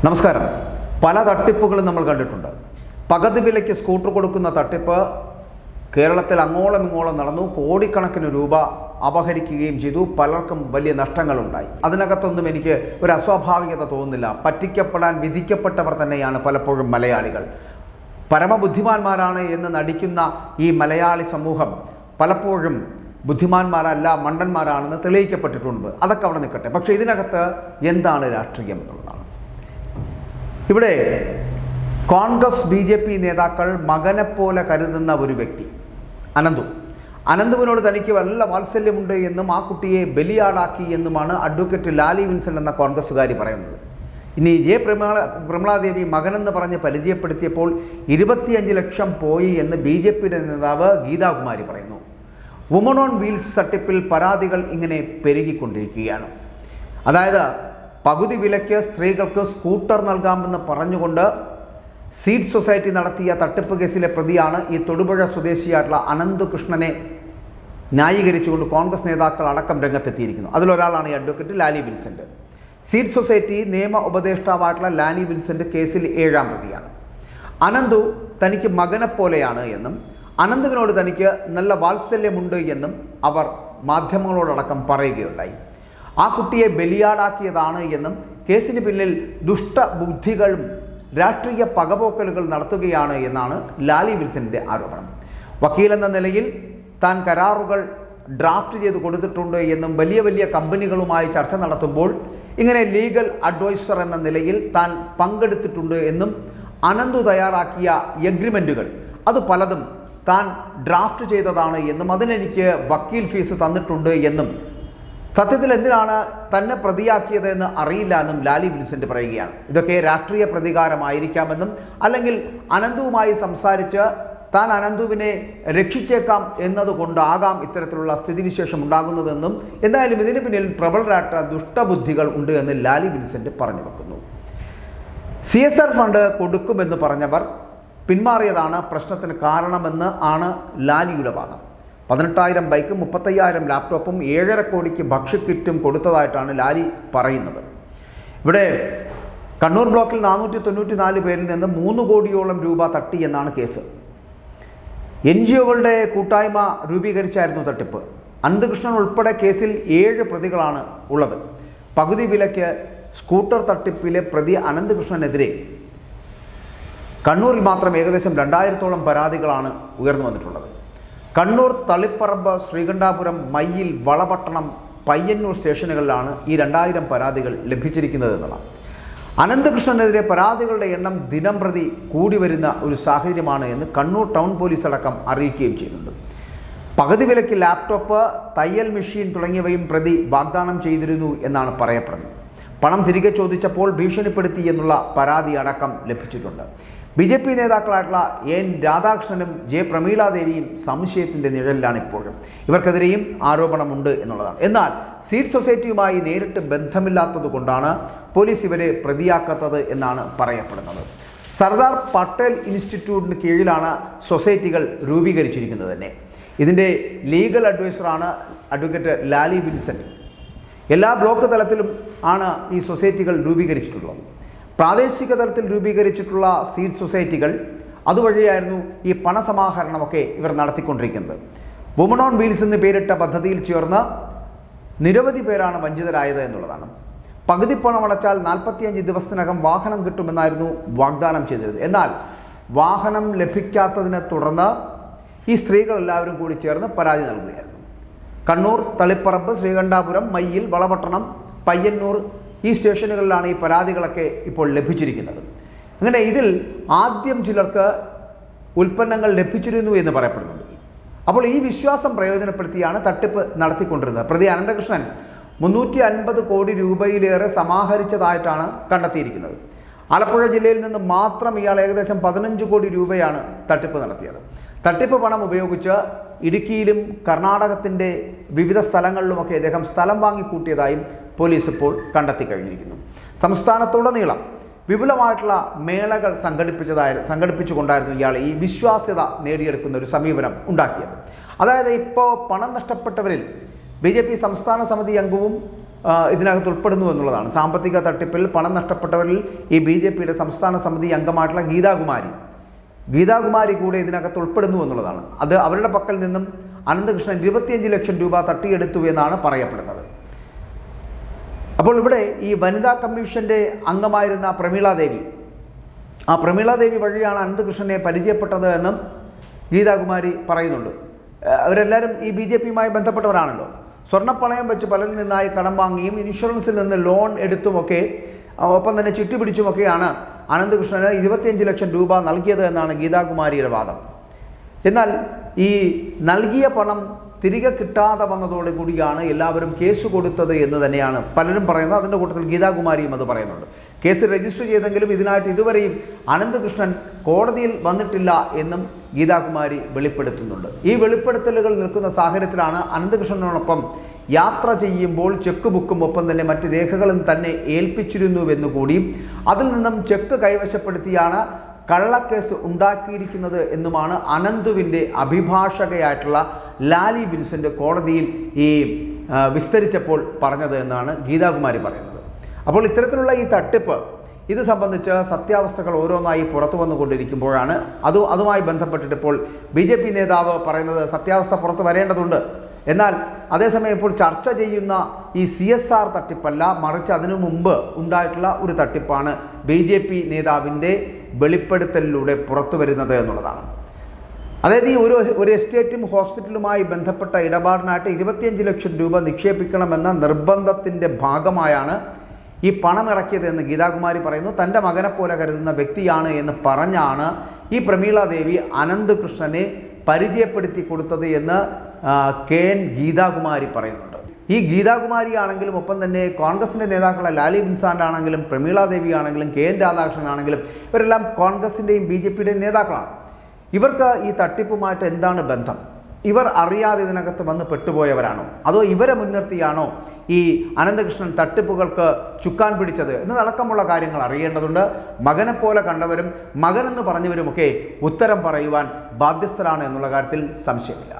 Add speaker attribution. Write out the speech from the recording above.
Speaker 1: നമസ്കാരം. പല തട്ടിപ്പുകളും നമ്മൾ കണ്ടിട്ടുണ്ട്. പകുതി വിലയ്ക്ക് സ്കൂട്ടർ കൊടുക്കുന്ന തട്ടിപ്പ് കേരളത്തിൽ അങ്ങോളം ഇങ്ങോളം നടന്നു. കോടിക്കണക്കിന് രൂപ അപഹരിക്കുകയും ചെയ്തു. പലർക്കും വലിയ നഷ്ടങ്ങളുണ്ടായി. അതിനകത്തൊന്നും എനിക്ക് ഒരു അസ്വാഭാവികത തോന്നുന്നില്ല. പറ്റിക്കപ്പെടാൻ വിധിക്കപ്പെട്ടവർ തന്നെയാണ് പലപ്പോഴും മലയാളികൾ. പരമബുദ്ധിമാന്മാരാണ് എന്ന് നടിക്കുന്ന ഈ മലയാളി സമൂഹം പലപ്പോഴും ബുദ്ധിമാന്മാരല്ല, മണ്ടന്മാരാണെന്ന് തെളിയിക്കപ്പെട്ടിട്ടുണ്ട്. അതൊക്കെ അവിടെ നിൽക്കട്ടെ. പക്ഷേ ഇതിനകത്ത് എന്താണ് രാഷ്ട്രീയം എന്നുള്ളതാണ്. ഇവിടെ കോൺഗ്രസ് BJP നേതാക്കൾ മകനെപ്പോലെ കരുതുന്ന ഒരു വ്യക്തി അനന്തുവിനോട് തനിക്ക് വല്ല വാത്സല്യമുണ്ട് എന്നും ആ കുട്ടിയെ ബലിയാടാക്കി എന്നുമാണ് അഡ്വക്കേറ്റ് ലാലി വിൻസെൻ്റ് എന്ന കോൺഗ്രസ്സുകാരി പറയുന്നത്. ഇനി പ്രമീളാദേവി മകനെന്ന് പറഞ്ഞ് പരിചയപ്പെടുത്തിയപ്പോൾ 25 ലക്ഷം പോയി എന്ന് BJPയുടെ നേതാവ് ഗീതാകുമാരി പറയുന്നു. വുമൺ ഓൺ വീൽസ് തട്ടിപ്പിൽ പരാതികൾ ഇങ്ങനെ പെരുകിക്കൊണ്ടിരിക്കുകയാണ്. അതായത് പകുതി വിലയ്ക്ക് സ്ത്രീകൾക്ക് സ്കൂട്ടർ നൽകാമെന്ന് പറഞ്ഞുകൊണ്ട് സീഡ് സൊസൈറ്റി നടത്തിയ തട്ടിപ്പ് കേസിലെ പ്രതിയാണ് ഈ തൊടുപുഴ സ്വദേശിയായിട്ടുള്ള അനന്തകൃഷ്ണനെ ന്യായീകരിച്ചുകൊണ്ട് കോൺഗ്രസ് നേതാക്കൾ അടക്കം രംഗത്തെത്തിയിരിക്കുന്നു. അതിലൊരാളാണ് ഈ advocate Lali Vincent. Seed society നിയമ ഉപദേഷ്ടാവായിട്ടുള്ള ലാലി വിൻസെൻ്റ് കേസിൽ 7ാം പ്രതിയാണ്. അനന്തു തനിക്ക് മകനെപ്പോലെയാണ് എന്നും അനന്തുവിനോട് തനിക്ക് നല്ല വാത്സല്യമുണ്ട് എന്നും അവർ മാധ്യമങ്ങളോടടക്കം പറയുകയുണ്ടായി. ആ കുട്ടിയെ ബലിയാടാക്കിയതാണ് എന്നും കേസിന് പിന്നിൽ ദുഷ്ടബുദ്ധികളും രാഷ്ട്രീയ പകപോക്കലുകൾ നടത്തുകയാണ് എന്നാണ് ലാലി വിൻസെൻ്റിൻ്റെ ആരോപണം. വക്കീലെന്ന നിലയിൽ താൻ കരാറുകൾ ഡ്രാഫ്റ്റ് ചെയ്ത് കൊടുത്തിട്ടുണ്ട് എന്നും വലിയ വലിയ കമ്പനികളുമായി ചർച്ച നടത്തുമ്പോൾ ഇങ്ങനെ ലീഗൽ അഡ്വൈസർ എന്ന നിലയിൽ താൻ പങ്കെടുത്തിട്ടുണ്ട് എന്നും അനന്തു തയ്യാറാക്കിയ എഗ്രിമെൻറ്റുകൾ അത് പലതും താൻ ഡ്രാഫ്റ്റ് ചെയ്തതാണ് എന്നും അതിനെനിക്ക് വക്കീൽ ഫീസ് തന്നിട്ടുണ്ട് എന്നും സത്യത്തിൽ എന്തിനാണ് തന്നെ പ്രതിയാക്കിയതെന്ന് അറിയില്ല എന്നും ലാലി വിൻസെൻ്റ് പറയുകയാണ്. ഇതൊക്കെ രാഷ്ട്രീയ പ്രതികാരമായിരിക്കാമെന്നും അല്ലെങ്കിൽ അനന്തുവുമായി സംസാരിച്ച് താൻ അനന്തുവിനെ രക്ഷിച്ചേക്കാം എന്നതുകൊണ്ടാകാം ഇത്തരത്തിലുള്ള സ്ഥിതിവിശേഷം ഉണ്ടാകുന്നതെന്നും എന്തായാലും ഇതിന് പിന്നിൽ പ്രബലരായ ദുഷ്ടബുദ്ധികൾ ഉണ്ട് എന്ന് ലാലി വിൻസെൻ്റ് പറഞ്ഞു വെക്കുന്നു. CSR ഫണ്ട് കൊടുക്കുമെന്ന് പറഞ്ഞവർ പിന്മാറിയതാണ് പ്രശ്നത്തിന് കാരണമെന്ന് ആണ് ലാലിയുടെ വാദം. 18,000 ബൈക്കും 35,000 ലാപ്ടോപ്പും 7.5 കോടിക്ക് ഭക്ഷ്യക്കിറ്റും കൊടുത്തതായിട്ടാണ് ലാലി പറയുന്നത്. ഇവിടെ കണ്ണൂർ ബ്ലോക്കിൽ 494 പേരിൽ നിന്ന് 3 കോടിയോളം രൂപ തട്ടി എന്നാണ് കേസ്. NGOകളുടെ കൂട്ടായ്മ രൂപീകരിച്ചായിരുന്നു തട്ടിപ്പ്. അനന്തകൃഷ്ണൻ ഉൾപ്പെടെ കേസിൽ 7 പ്രതികളാണ് ഉള്ളത്. പകുതി വിലയ്ക്ക് സ്കൂട്ടർ തട്ടിപ്പിലെ പ്രതി അനന്തകൃഷ്ണനെതിരെ കണ്ണൂരിൽ മാത്രം ഏകദേശം 2000-ഓളം പരാതികളാണ് ഉയർന്നു വന്നിട്ടുള്ളത്. കണ്ണൂർ, തളിപ്പറമ്പ്, ശ്രീകണ്ഠാപുരം, മയ്യിൽ, വളപട്ടണം, പയ്യന്നൂർ സ്റ്റേഷനുകളിലാണ് ഈ 2000 പരാതികൾ ലഭിച്ചിരിക്കുന്നത് എന്നതാണ്. അനന്തകൃഷ്ണനെതിരെ പരാതികളുടെ എണ്ണം ദിനം പ്രതി കൂടി വരുന്ന ഒരു സാഹചര്യമാണ് എന്ന് കണ്ണൂർ ടൗൺ പോലീസ് അടക്കം അറിയിക്കുകയും ചെയ്യുന്നുണ്ട്. പകുതി വിലയ്ക്ക് ലാപ്ടോപ്പ്, തയ്യൽ മെഷീൻ തുടങ്ങിയവയും പ്രതി വാഗ്ദാനം ചെയ്തിരുന്നു എന്നാണ് പറയപ്പെടുന്നത്. പണം തിരികെ ചോദിച്ചപ്പോൾ ഭീഷണിപ്പെടുത്തി എന്നുള്ള പരാതി അടക്കം ലഭിച്ചിട്ടുണ്ട്. BJP നേതാക്കളായിട്ടുള്ള N രാധാകൃഷ്ണനും പ്രമീളാദേവിയും സംശയത്തിൻ്റെ നിഴലിലാണ് ഇപ്പോഴും. ഇവർക്കെതിരെയും ആരോപണമുണ്ട് എന്നുള്ളതാണ്. എന്നാൽ സീഡ് സൊസൈറ്റിയുമായി നേരിട്ട് ബന്ധമില്ലാത്തത് കൊണ്ടാണ് പോലീസ് ഇവരെ പ്രതിയാക്കാത്തത് എന്നാണ് പറയപ്പെടുന്നത്. സർദാർ പട്ടേൽ ഇൻസ്റ്റിറ്റ്യൂട്ടിന് കീഴിലാണ് സൊസൈറ്റികൾ രൂപീകരിച്ചിരിക്കുന്നത് തന്നെ. ഇതിൻ്റെ ലീഗൽ അഡ്വൈസറാണ് അഡ്വക്കേറ്റ് ലാലി വിൻസെൻ്റ്. എല്ലാ ബ്ലോക്ക് തലത്തിലും ആണ് ഈ സൊസൈറ്റികൾ രൂപീകരിച്ചിട്ടുള്ളത്. പ്രാദേശിക തലത്തിൽ രൂപീകരിച്ചിട്ടുള്ള സീഡ് സൊസൈറ്റികൾ അതുവഴിയായിരുന്നു ഈ പണസമാഹരണമൊക്കെ ഇവർ നടത്തിക്കൊണ്ടിരിക്കുന്നത്. വുമൺ ഓൺ വീൽസ് എന്ന് പേരിട്ട പദ്ധതിയിൽ ചേർന്ന് നിരവധി പേരാണ് വഞ്ചിതരായത് എന്നുള്ളതാണ്. പകുതി പണം അടച്ചാൽ 45 ദിവസത്തിനകം വാഹനം കിട്ടുമെന്നായിരുന്നു വാഗ്ദാനം ചെയ്തിരുന്നത്. എന്നാൽ വാഹനം ലഭിക്കാത്തതിനെ തുടർന്ന് ഈ സ്ത്രീകൾ എല്ലാവരും കൂടി ചേർന്ന് പരാതി നൽകുകയായിരുന്നു. കണ്ണൂർ, തളിപ്പറമ്പ്, ശ്രീകണ്ഠാപുരം, മയ്യിൽ, വളപട്ടണം, പയ്യന്നൂർ ഈ സ്റ്റേഷനുകളിലാണ് ഈ പരാതികളൊക്കെ ഇപ്പോൾ ലഭിച്ചിരിക്കുന്നത്. അങ്ങനെ ഇതിൽ ആദ്യം ചിലർക്ക് ഉൽപ്പന്നങ്ങൾ ലഭിച്ചിരുന്നു എന്ന് പറയപ്പെടുന്നുണ്ട്. അപ്പോൾ ഈ വിശ്വാസം പ്രയോജനപ്പെടുത്തിയാണ് തട്ടിപ്പ് നടത്തിക്കൊണ്ടിരുന്നത്. പ്രതി അനന്തകൃഷ്ണൻ 350 കോടി രൂപയിലേറെ സമാഹരിച്ചതായിട്ടാണ് കണ്ടെത്തിയിരിക്കുന്നത്. ആലപ്പുഴ ജില്ലയിൽ നിന്ന് മാത്രം ഇയാൾ ഏകദേശം 15 കോടി രൂപയാണ് തട്ടിപ്പ് നടത്തിയത്. തട്ടിപ്പ് പണം ഉപയോഗിച്ച് ഇടുക്കിയിലും കർണാടകത്തിൻ്റെ വിവിധ സ്ഥലങ്ങളിലുമൊക്കെ അദ്ദേഹം സ്ഥലം വാങ്ങിക്കൂട്ടിയതായും പോലീസ് ഇപ്പോൾ കണ്ടെത്തി കഴിഞ്ഞിരിക്കുന്നു. സംസ്ഥാനത്തുടനീളം വിപുലമായിട്ടുള്ള മേളകൾ സംഘടിപ്പിച്ചുകൊണ്ടായിരുന്നു ഇയാൾ ഈ വിശ്വാസ്യത നേടിയെടുക്കുന്ന ഒരു സമീപനം ഉണ്ടാക്കിയത്. അതായത് ഇപ്പോൾ പണം നഷ്ടപ്പെട്ടവരിൽ BJP സംസ്ഥാന സമിതി അംഗവും ഇതിനകത്ത് ഉൾപ്പെടുന്നു എന്നുള്ളതാണ്. സാമ്പത്തിക തട്ടിപ്പിൽ പണം നഷ്ടപ്പെട്ടവരിൽ ഈ BJPയുടെ സംസ്ഥാന സമിതി അംഗമായിട്ടുള്ള ഗീതാകുമാരി കൂടെ ഇതിനകത്ത് ഉൾപ്പെടുന്നു എന്നുള്ളതാണ്. അത് അവരുടെ പക്കൽ നിന്നും അനന്തകൃഷ്ണൻ 25 ലക്ഷം രൂപ തട്ടിയെടുത്തു എന്നാണ് പറയപ്പെടുന്നത്. അപ്പോൾ ഇവിടെ ഈ വനിതാ കമ്മീഷൻ്റെ അംഗമായിരുന്ന പ്രമീള ദേവി വഴിയാണ് അനന്തകൃഷ്ണനെ പരിചയപ്പെട്ടത് എന്നും ഗീതാകുമാരി പറയുന്നുണ്ട്. അവരെല്ലാവരും ഈ BJPയുമായി ബന്ധപ്പെട്ടവരാണല്ലോ. സ്വർണ്ണപ്പണയം വെച്ച് പലരിൽ നിന്നായി കടം വാങ്ങിയും ഇൻഷുറൻസിൽ നിന്ന് ലോൺ എടുത്തുമൊക്കെ ഒപ്പം തന്നെ ചിട്ടി പിടിച്ചുമൊക്കെയാണ് അനന്തകൃഷ്ണന് 25 ലക്ഷം രൂപ നൽകിയത് എന്നാണ് ഗീതാകുമാരിയുടെ വാദം. എന്നാൽ ഈ നൽകിയ പണം തിരികെ കിട്ടാതെ വന്നതോടുകൂടിയാണ് എല്ലാവരും കേസ് കൊടുത്തത് എന്ന് തന്നെയാണ് പലരും പറയുന്നത്. അതിൻ്റെ കൂട്ടത്തിൽ ഗീതാകുമാരിയും അത് പറയുന്നുണ്ട്. കേസ് രജിസ്റ്റർ ചെയ്തെങ്കിലും ഇതിനായിട്ട് ഇതുവരെയും അനന്തകൃഷ്ണൻ കോടതിയിൽ വന്നിട്ടില്ല എന്നും ഗീതാകുമാരി വെളിപ്പെടുത്തുന്നുണ്ട്. ഈ വെളിപ്പെടുത്തലുകൾ നിൽക്കുന്ന സാഹചര്യത്തിലാണ് അനന്തകൃഷ്ണനോടൊപ്പം യാത്ര ചെയ്യുമ്പോൾ ചെക്ക് ബുക്കും ഒപ്പം തന്നെ മറ്റ് രേഖകളും തന്നെ ഏൽപ്പിച്ചിരുന്നുവെന്നുകൂടി അതിൽ നിന്നും ചെക്ക് കൈവശപ്പെടുത്തിയാണ് കള്ളക്കേസ് ഉണ്ടാക്കിയിരിക്കുന്നത് എന്നുമാണ് അനന്തുവിൻ്റെ അഭിഭാഷകയായിട്ടുള്ള ലാലി വിൻസെൻ്റ് കോടതിയിൽ ഈ വിസ്തരിച്ചപ്പോൾ പറഞ്ഞത് എന്നാണ് ഗീതാകുമാരി പറയുന്നത്. അപ്പോൾ ഇത്തരത്തിലുള്ള ഈ തട്ടിപ്പ് ഇത് സംബന്ധിച്ച് സത്യാവസ്ഥകൾ ഓരോന്നായി പുറത്തു വന്നുകൊണ്ടിരിക്കുമ്പോഴാണ് അതുമായി ബന്ധപ്പെട്ടിട്ട് ഇപ്പോൾ BJP നേതാവ് പറയുന്നത് സത്യാവസ്ഥ പുറത്തു വരേണ്ടതുണ്ട്. എന്നാൽ അതേസമയം ഇപ്പോൾ ചർച്ച ചെയ്യുന്ന ഈ CSR തട്ടിപ്പല്ല, മറിച്ച് അതിനു മുമ്പ് ഉണ്ടായിട്ടുള്ള ഒരു തട്ടിപ്പാണ് BJP നേതാവിൻ്റെ വെളിപ്പെടുത്തലിലൂടെ പുറത്തു വരുന്നത് എന്നുള്ളതാണ്. അതായത് ഈ ഒരു എസ്റ്റേറ്റും ഹോസ്പിറ്റലുമായി ബന്ധപ്പെട്ട ഇടപാടിനായിട്ട് 25 ലക്ഷം രൂപ നിക്ഷേപിക്കണമെന്ന നിർബന്ധത്തിൻ്റെ ഭാഗമായാണ് ഈ പണം ഇറക്കിയത് എന്ന് ഗീതാകുമാരി പറയുന്നു. തൻ്റെ മകനെ പോലെ കരുതുന്ന വ്യക്തിയാണ് എന്ന് പറഞ്ഞാണ് ഈ പ്രമീള ദേവി അനന്തകൃഷ്ണനെ പരിചയപ്പെടുത്തി കൊടുത്തത് എന്ന് KN ഗീതാകുമാരി പറയുന്നുണ്ട്. ഈ ഗീതാകുമാരി ആണെങ്കിലും ഒപ്പം തന്നെ കോൺഗ്രസിൻ്റെ നേതാക്കളെ ലാലി വിൻസാൻ്റ് ആണെങ്കിലും പ്രമീള ദേവി ആണെങ്കിലും KN രാധാകൃഷ്ണൻ ആണെങ്കിലും ഇവരെല്ലാം കോൺഗ്രസിൻ്റെയും BJPയുടെയും നേതാക്കളാണ്. ഇവർക്ക് ഈ തട്ടിപ്പുമായിട്ട് എന്താണ് ബന്ധം? ഇവർ അറിയാതെ ഇതിനകത്ത് വന്ന് പെട്ടുപോയവരാണോ, അതോ ഇവരെ മുൻനിർത്തിയാണോ ഈ അനന്തകൃഷ്ണൻ തട്ടിപ്പുകൾക്ക് ചുക്കാൻ പിടിച്ചത് എന്നതടക്കമുള്ള കാര്യങ്ങൾ അറിയേണ്ടതുണ്ട്. മകനെപ്പോലെ കണ്ടവരും മകനെന്ന് പറഞ്ഞവരുമൊക്കെ ഉത്തരം പറയുവാൻ ബാധ്യസ്ഥരാണ് എന്നുള്ള കാര്യത്തിൽ സംശയമില്ല.